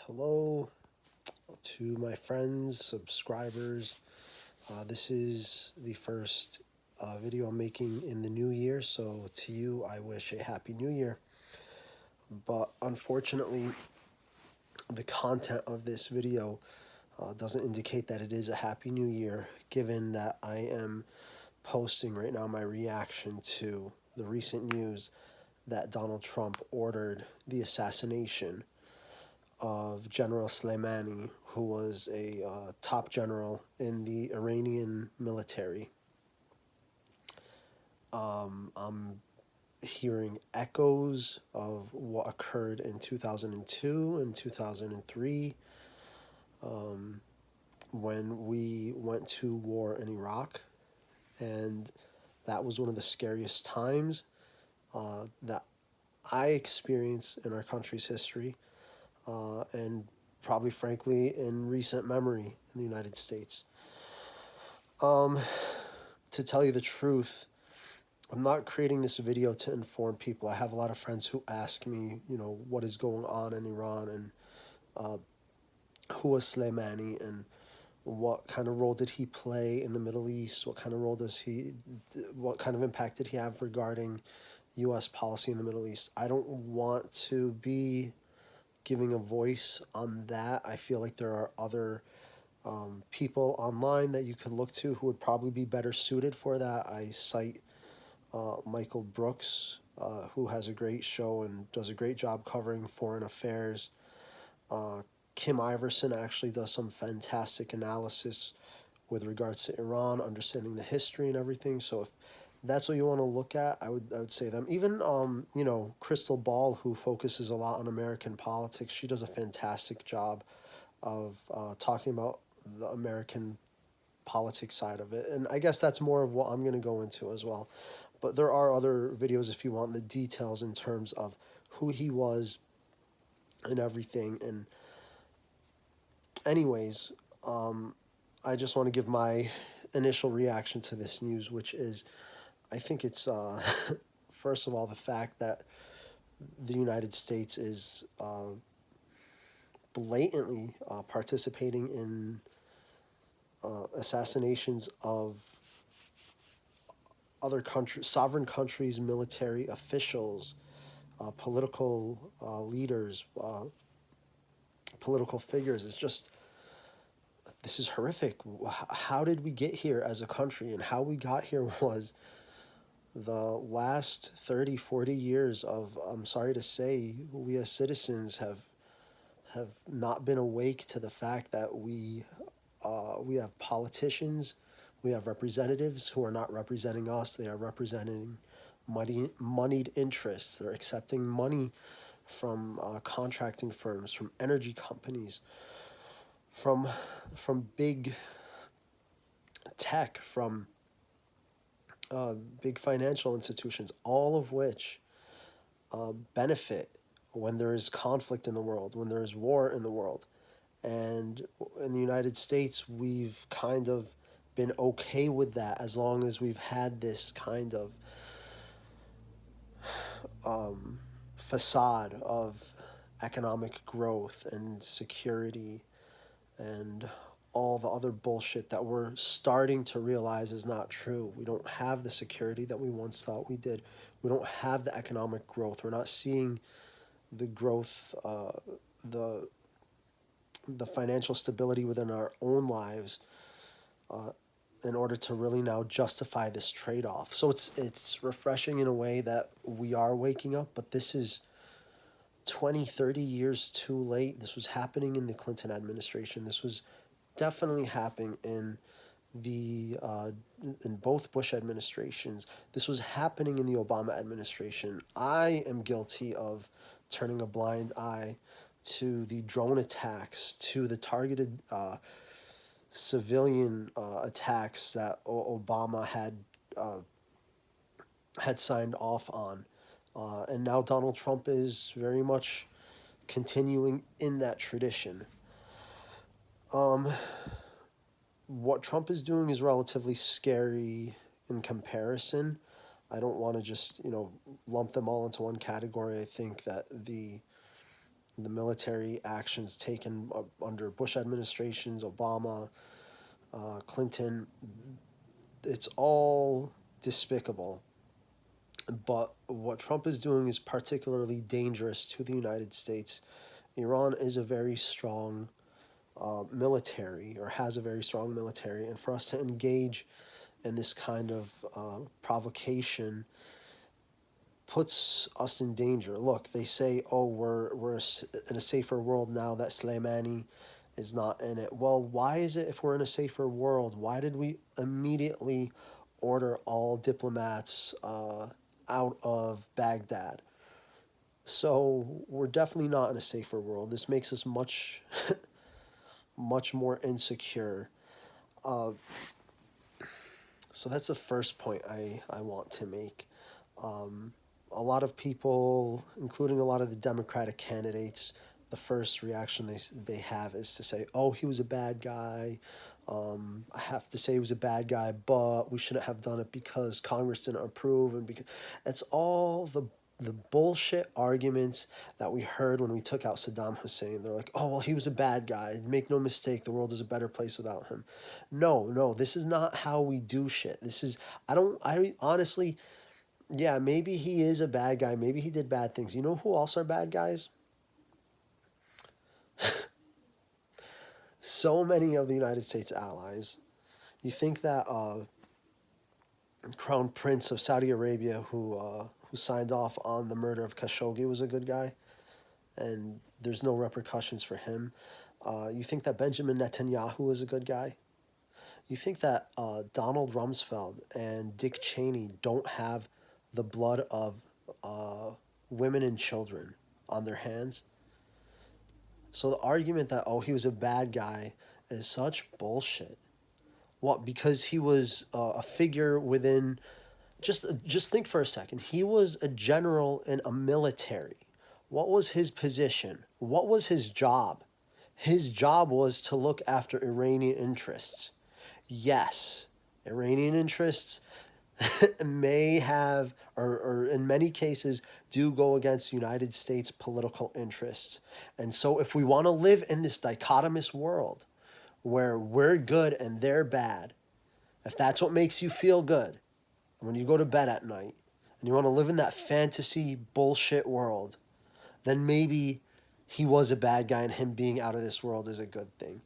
Hello to my friends, subscribers. This is the first video I'm making in the new year, so to you, I wish a happy new year. But unfortunately, the content of this video doesn't indicate that it is a happy new year, given that I am posting right now my reaction to the recent news that Donald Trump ordered the assassination of General Soleimani, who was a top general in the Iranian military. I'm hearing echoes of what occurred in 2002 and 2003 when we went to war in Iraq. And that was one of the scariest times that I experienced in our country's history. And probably, frankly, in recent memory in the United States. To tell you the truth, I'm not creating this video to inform people. I have a lot of friends who ask me, what is going on in Iran and who was Soleimani and what kind of role did he play in the Middle East? What kind of impact did he have regarding U.S. policy in the Middle East? I don't want to be giving a voice on that. I feel like there are other people online that you could look to who would probably be better suited for that. I cite Michael Brooks, who has a great show and does a great job covering foreign affairs. Kim Iverson actually does some fantastic analysis with regards to Iran, understanding the history and everything. So if that's what you want to look at, I would say them. Even Crystal Ball, who focuses a lot on American politics, she does a fantastic job of talking about the American politics side of it. And I guess that's more of what I'm going to go into as well. But there are other videos if you want the details in terms of who he was and everything. And anyways, I just want to give my initial reaction to this news, which is, I think it's, first of all, the fact that the United States is blatantly participating in assassinations of other countries, sovereign countries, military officials, political leaders, political figures. It's just, this is horrific. How did we get here as a country? And how we got here was the last 30, 40 years of, I'm sorry to say, we as citizens have not been awake to the fact that we have politicians, we have representatives who are not representing us. They are representing moneyed interests. They're accepting money from contracting firms, from energy companies, from big tech, from big financial institutions, all of which benefit when there is conflict in the world, when there is war in the world. And in the United States, we've kind of been okay with that as long as we've had this kind of facade of economic growth and security and all the other bullshit that we're starting to realize is not true. We don't have the security that we once thought we did. We don't have the economic growth. We're not seeing the growth, the financial stability within our own lives in order to really now justify this trade-off. So it's refreshing in a way that we are waking up, but this is 20, 30 years too late. This was happening in the Clinton administration. This was definitely happening in both Bush administrations. This was happening in the Obama administration. I am guilty of turning a blind eye to the drone attacks, to the targeted civilian attacks that Obama had signed off on. And now Donald Trump is very much continuing in that tradition. What Trump is doing is relatively scary in comparison. I don't want to just, lump them all into one category. I think that the the military actions taken under Bush administrations, Obama, Clinton, it's all despicable. But what Trump is doing is particularly dangerous to the United States. Iran is a very strong military, or has a very strong military, and for us to engage in this kind of provocation puts us in danger. Look, they say, oh, we're in a safer world now that Soleimani is not in it. Well, why is it, if we're in a safer world, why did we immediately order all diplomats out of Baghdad? So we're definitely not in a safer world. This makes us much, much more insecure. Uh, so that's the first point I want to make. A lot of people, including a lot of the Democratic candidates, the first reaction they have is to say, "Oh, he was a bad guy. I have to say he was a bad guy, but we shouldn't have done it because Congress didn't approve." And because it's all the bullshit arguments that we heard when we took out Saddam Hussein. They're like, "Oh, well, he was a bad guy. Make no mistake, the world is a better place without him." No, no, this is not how we do shit. This is I honestly, yeah, maybe he is a bad guy. Maybe he did bad things. You know who else are bad guys? So many of the United States allies. You think that Crown Prince of Saudi Arabia, who signed off on the murder of Khashoggi, was a good guy, and there's no repercussions for him. You think that Benjamin Netanyahu was a good guy? You think that Donald Rumsfeld and Dick Cheney don't have the blood of uh, women and children on their hands? So the argument that, oh, he was a bad guy is such bullshit. What? Because he was a figure within. Just think for a second. He was a general in a military. What was his position? What was his job? His job was to look after Iranian interests. Yes, Iranian interests may have, or in many cases, do go against United States political interests. And so, if we want to live in this dichotomous world where we're good and they're bad, if that's what makes you feel good when you go to bed at night, and you want to live in that fantasy bullshit world, then maybe he was a bad guy and him being out of this world is a good thing.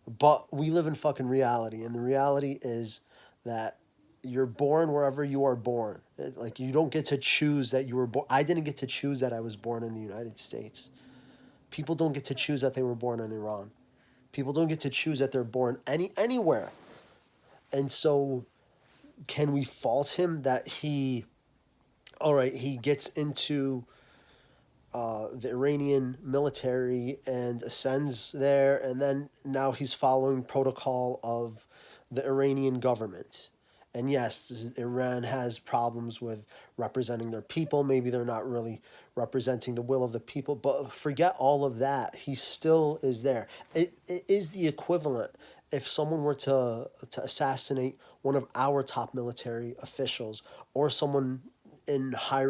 But we live in fucking reality, and the reality is that you're born wherever you are born. Like, you don't get to choose that you were born. I didn't get to choose that I was born in the United States. People don't get to choose that they were born in Iran. People don't get to choose that they're born anywhere. And so, can we fault him that all right, he gets into the Iranian military and ascends there, and then now he's following protocol of the Iranian government. And yes, Iran has problems with representing their people. Maybe they're not really representing the will of the people, but forget all of that. He still is there. It is the equivalent if someone were to assassinate one of our top military officials, or someone in high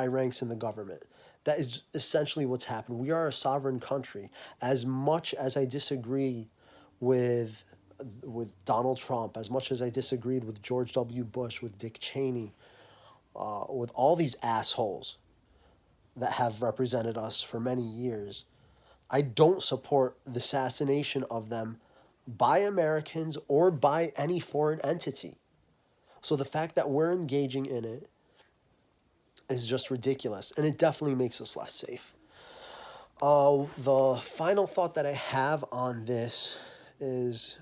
ranks in the government. That is essentially what's happened. We are a sovereign country. As much as I disagree with Donald Trump, as much as I disagreed with George W. Bush, with Dick Cheney, with all these assholes that have represented us for many years, I don't support the assassination of them by Americans or by any foreign entity. So the fact that we're engaging in it is just ridiculous, and it definitely makes us less safe. The final thought that I have on this is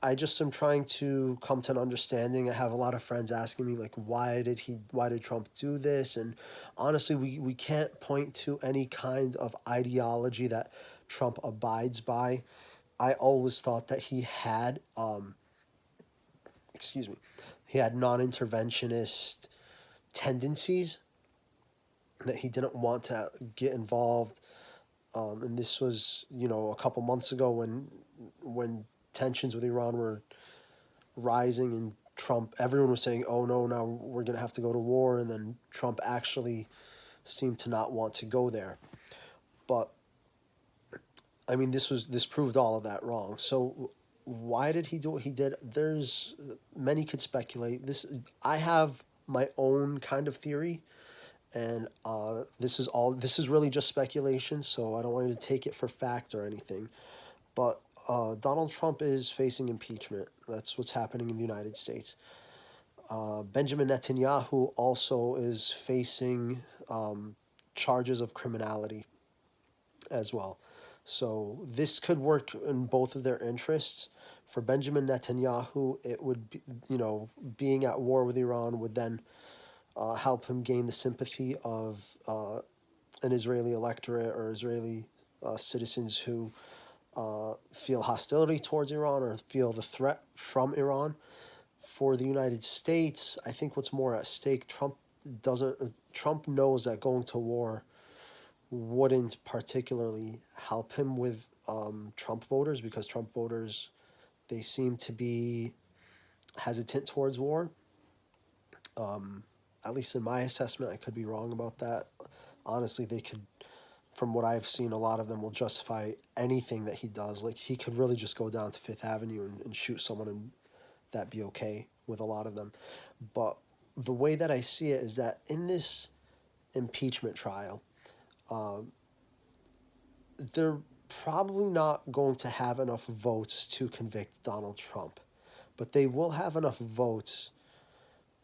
I just am trying to come to an understanding. I have a lot of friends asking me, like, why did Trump do this? And honestly, we can't point to any kind of ideology that Trump abides by. I always thought that he had excuse me, he had non-interventionist tendencies, that he didn't want to get involved. And this was, a couple months ago when tensions with Iran were rising, and everyone was saying, "Oh no, now we're gonna have to go to war," and then Trump actually seem to not want to go there. But I mean, this proved all of that wrong. So why did he do what he did? There's many could speculate. I have my own kind of theory, and this is really just speculation. So I don't want you to take it for fact or anything. But Donald Trump is facing impeachment. That's what's happening in the United States. Benjamin Netanyahu also is facing charges of criminality as well. So this could work in both of their interests. For Benjamin Netanyahu, it would be, being at war with Iran would then help him gain the sympathy of an Israeli electorate or Israeli citizens who feel hostility towards Iran or feel the threat from Iran. For the United States, I think what's more at stake, Trump knows that going to war wouldn't particularly help him with Trump voters, because Trump voters, they seem to be hesitant towards war. At least in my assessment, I could be wrong about that. Honestly, they could, from what I've seen, a lot of them will justify anything that he does. Like, he could really just go down to Fifth Avenue and shoot someone, and that'd be okay with a lot of them. But the way that I see it is that in this impeachment trial, they're probably not going to have enough votes to convict Donald Trump, but they will have enough votes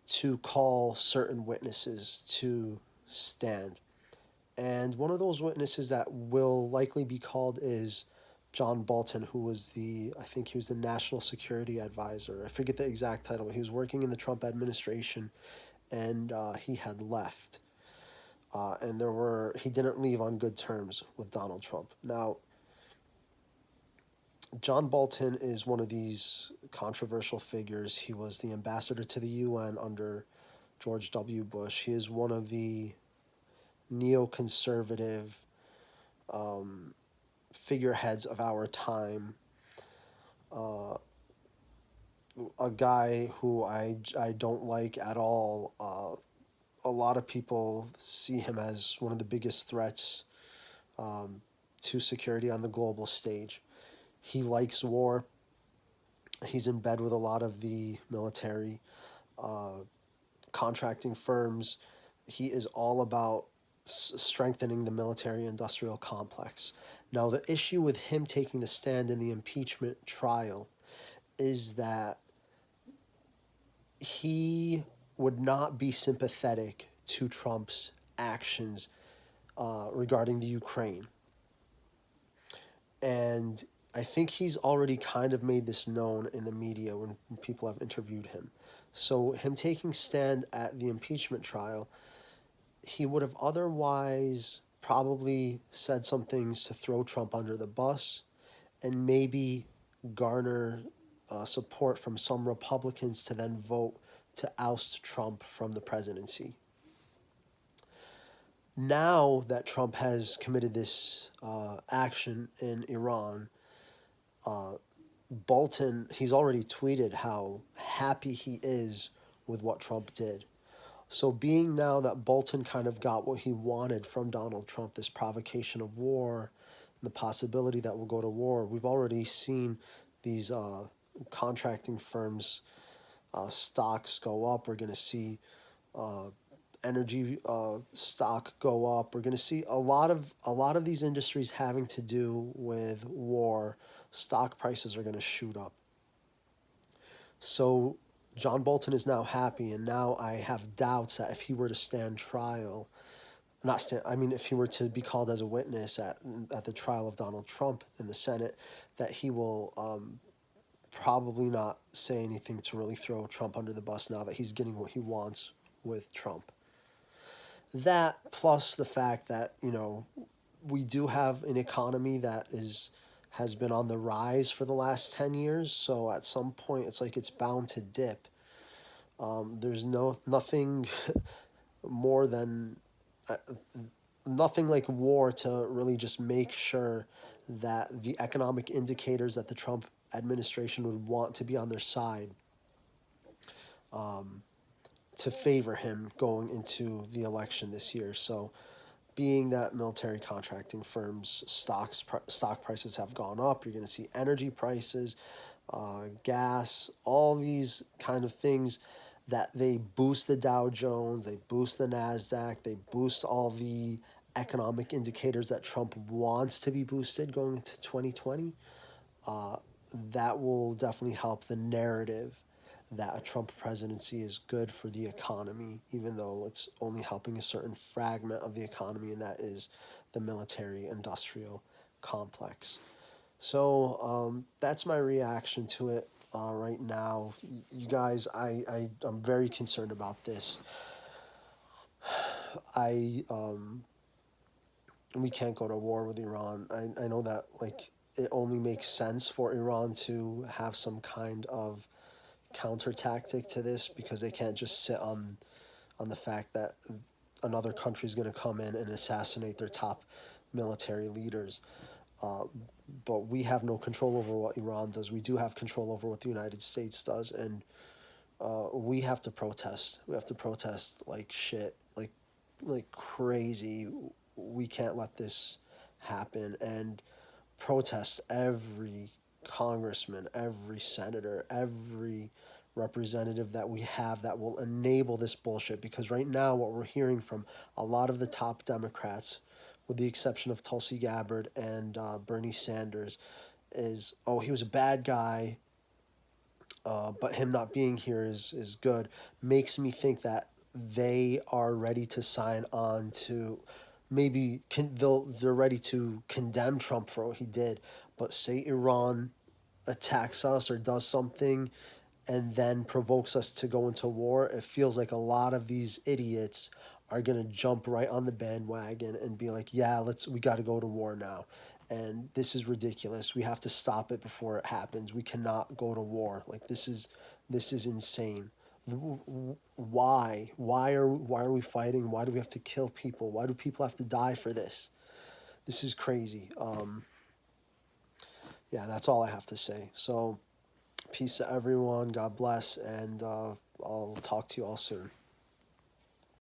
to call certain witnesses to stand. And one of those witnesses that will likely be called is John Bolton, who was I think he was the National Security Advisor. I forget the exact title. He was working in the Trump administration, and he had left. And he didn't leave on good terms with Donald Trump. Now, John Bolton is one of these controversial figures. He was the ambassador to the UN under George W. Bush. He is one of the neoconservative figureheads of our time. A guy who I don't like at all. A lot of people see him as one of the biggest threats to security on the global stage. He likes war. He's in bed with a lot of the military, contracting firms. He is all about strengthening the military-industrial complex. Now, the issue with him taking the stand in the impeachment trial is that he would not be sympathetic to Trump's actions regarding the Ukraine. And I think he's already kind of made this known in the media when people have interviewed him. So him taking stand at the impeachment trial, he would have otherwise probably said some things to throw Trump under the bus and maybe garner support from some Republicans to then vote to oust Trump from the presidency. Now that Trump has committed this action in Iran, Bolton, he's already tweeted how happy he is with what Trump did. So being now that Bolton kind of got what he wanted from Donald Trump, this provocation of war, and the possibility that we'll go to war, we've already seen these contracting firms' stocks go up. We're going to see energy stock go up. We're going to see a lot of these industries having to do with war. Stock prices are going to shoot up. So John Bolton is now happy, and now I have doubts that if he were to stand trial, if he were to be called as a witness at the trial of Donald Trump in the Senate, that he will probably not say anything to really throw Trump under the bus now that he's getting what he wants with Trump. That plus the fact that, we do have an economy that has been on the rise for the last 10 years. So at some point, it's like it's bound to dip. There's nothing more than nothing like war to really just make sure that the economic indicators that the Trump administration would want to be on their side to favor him going into the election this year. So being that military contracting firms stock prices have gone up. You're going to see energy prices, gas, all these kind of things that they boost the Dow Jones, they boost the Nasdaq, they boost all the economic indicators that Trump wants to be boosted going into 2020. uh, that will definitely help the narrative that a Trump presidency is good for the economy, even though it's only helping a certain fragment of the economy, and that is the military industrial complex. So that's my reaction to it right now. You guys, I'm very concerned about this. I we can't go to war with Iran. I know that like it only makes sense for Iran to have some kind of counter tactic to this, because they can't just sit on the fact that another country is going to come in and assassinate their top military leaders. Uh, but we have no control over what Iran does. We do have control over what the United States does, and we have to protest. We have to protest like shit, like crazy. We can't let this happen, and protest every congressman, every senator, every representative that we have that will enable this bullshit. Because right now, what we're hearing from a lot of the top Democrats, with the exception of Tulsi Gabbard and Bernie Sanders, is, oh, he was a bad guy, but him not being here is good, makes me think that they are ready to sign on to, maybe they're ready to condemn Trump for what he did, but say Iran attacks us or does something and then provokes us to go into war. It feels like a lot of these idiots are going to jump right on the bandwagon and be like, yeah, we got to go to war now. And this is ridiculous. We have to stop it before it happens. We cannot go to war. Like, this is insane. Why are we fighting? Why do we have to kill people? Why do people have to die for this? This is crazy. Yeah, that's all I have to say. So peace to everyone. God bless, and I'll talk to you all soon.